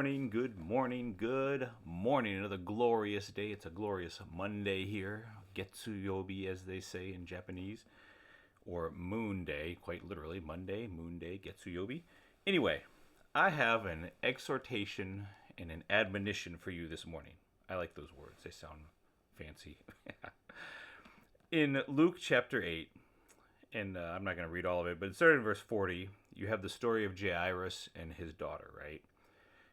good morning, good morning. Another glorious day. It's a glorious Monday here. Getsuyobi, as they say in Japanese, or Moon Day, quite literally. Monday, Moon Day, Getsuyobi. Anyway, I have an exhortation and an admonition for you this morning. I like those words, they sound fancy. In Luke chapter 8, and I'm not going to read all of it, but it started in verse 40. You have the story of Jairus and his daughter, right?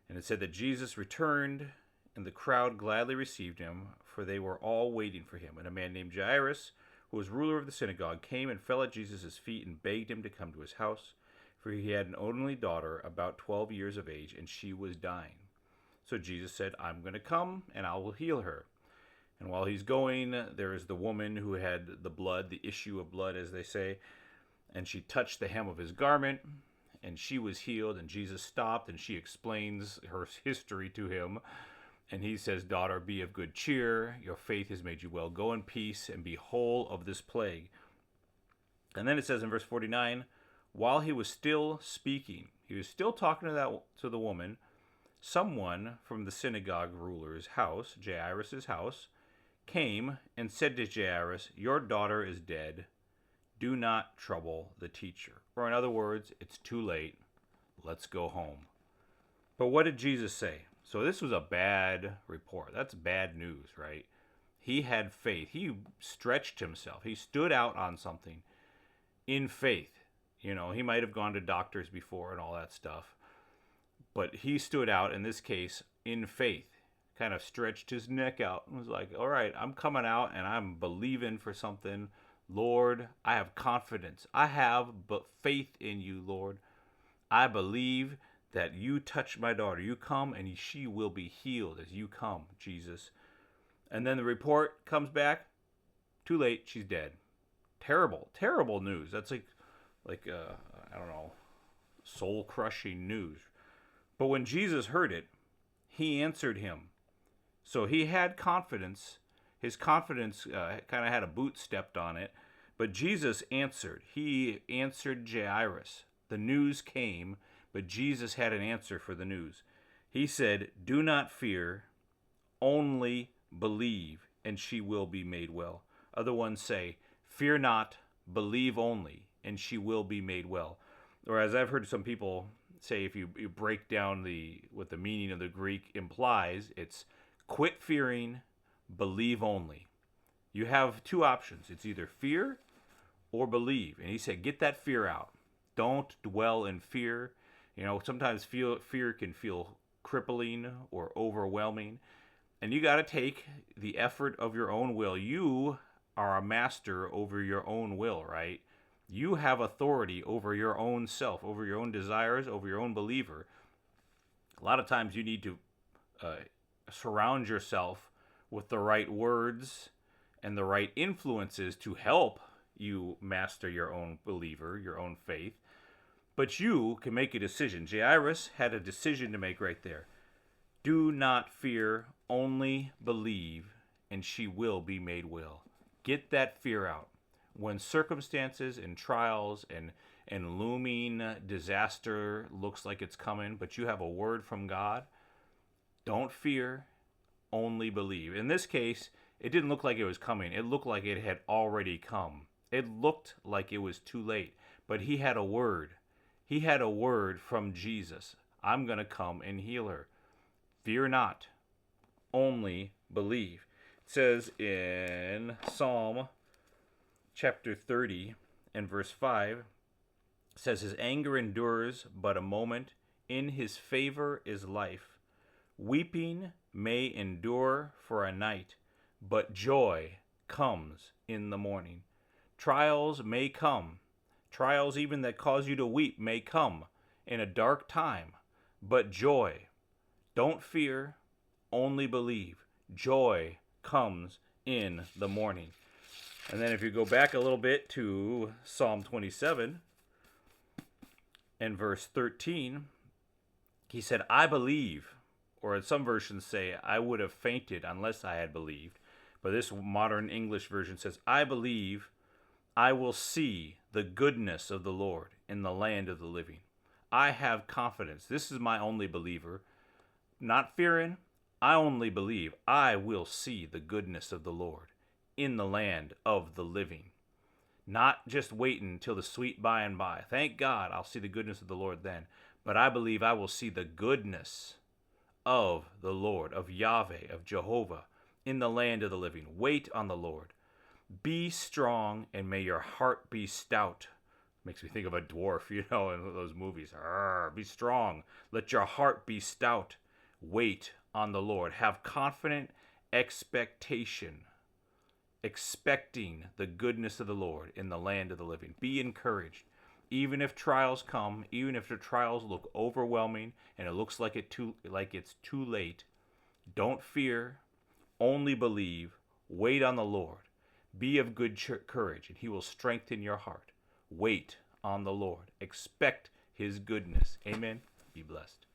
And it said that Jesus returned, and the crowd gladly received him, for they were all waiting for him. And a man named Jairus, who was ruler of the synagogue, came and fell at Jesus' feet and begged him to come to his house, for he had an only daughter, about 12 years of age, and she was dying. So Jesus said, I'm going to come, and I will heal her. And while he's going, there is the woman who had the blood, the issue of blood, as they say, and she touched the hem of his garment, and she was healed. And Jesus stopped, and she explains her history to him. And he says, Daughter, be of good cheer. Your faith has made you well. Go in peace and be whole of this plague. And then it says in verse 49, while he was still speaking, he was still talking to the woman, someone from the synagogue ruler's house, Jairus' house, came and said to Jairus, your daughter is dead. Do not trouble the teacher. Or in other words, it's too late. Let's go home. But what did Jesus say? So this was a bad report. That's bad news, right? He had faith. He stretched himself. He stood out on something in faith. You know, he might have gone to doctors before and all that stuff. But he stood out, in this case, in faith. Kind of stretched his neck out and was like, all right, I'm coming out and I'm believing for something. Lord, I have confidence. I have but faith in you, Lord. I believe that you touch my daughter. You come and she will be healed as you come, Jesus. And then the report comes back. Too late. She's dead. Terrible, terrible news. That's like I don't know, soul-crushing news. But when Jesus heard it, he answered him. So he had confidence. His confidence kind of had a boot stepped on it. But Jesus answered. He answered Jairus. The news came, but Jesus had an answer for the news. He said, do not fear, only believe, and she will be made well. Other ones say, fear not, believe only, and she will be made well. Or as I've heard some people say, if you break down what the meaning of the Greek implies, it's quit fearing, believe only. You have two options. It's either fear or believe. And he said, get that fear out. Don't dwell in fear. You know, sometimes fear can feel crippling or overwhelming. And you got to take the effort of your own will. You are a master over your own will, right? You have authority over your own self, over your own desires, over your own believer. A lot of times you need to surround yourself with the right words and the right influences to help you master your own believer, your own faith. But you can make a decision. Jairus had a decision to make right there. Do not fear, only believe, and she will be made well. Get that fear out. When circumstances and trials and looming disaster looks like it's coming, but you have a word from God, don't fear, only believe. In this case, it didn't look like it was coming. It looked like it had already come. It looked like it was too late. But he had a word. He had a word from Jesus. I'm going to come and heal her. Fear not, only believe. It says in Psalm chapter 30 and verse 5, it says, his anger endures but a moment. In his favor is life. Weeping may endure for a night, but joy comes in the morning. Trials may come. Trials even that cause you to weep may come in a dark time, but joy. Don't fear, only believe. Joy comes in the morning. And then if you go back a little bit to Psalm 27 and verse 13, he said, I believe. Or as some versions say, I would have fainted unless I had believed. But this modern English version says, I believe I will see the goodness of the Lord in the land of the living. I have confidence. This is my only believer. Not fearing, I only believe I will see the goodness of the Lord in the land of the living. Not just waiting till the sweet by and by. Thank God I'll see the goodness of the Lord then. But I believe I will see the goodness of the Lord, of Yahweh, of Jehovah, in the land of the living. Wait on the Lord. Be strong, and may your heart be stout. Makes me think of a dwarf, in those movies. Arr, be strong. Let your heart be stout. Wait on the Lord. Have confident expectation, expecting the goodness of the Lord in the land of the living. Be encouraged. Even if trials come, even if the trials look overwhelming and it looks like it's too late, don't fear. Only believe. Wait on the Lord. Be of good courage, and he will strengthen your heart. Wait on the Lord. Expect his goodness. Amen. Be blessed.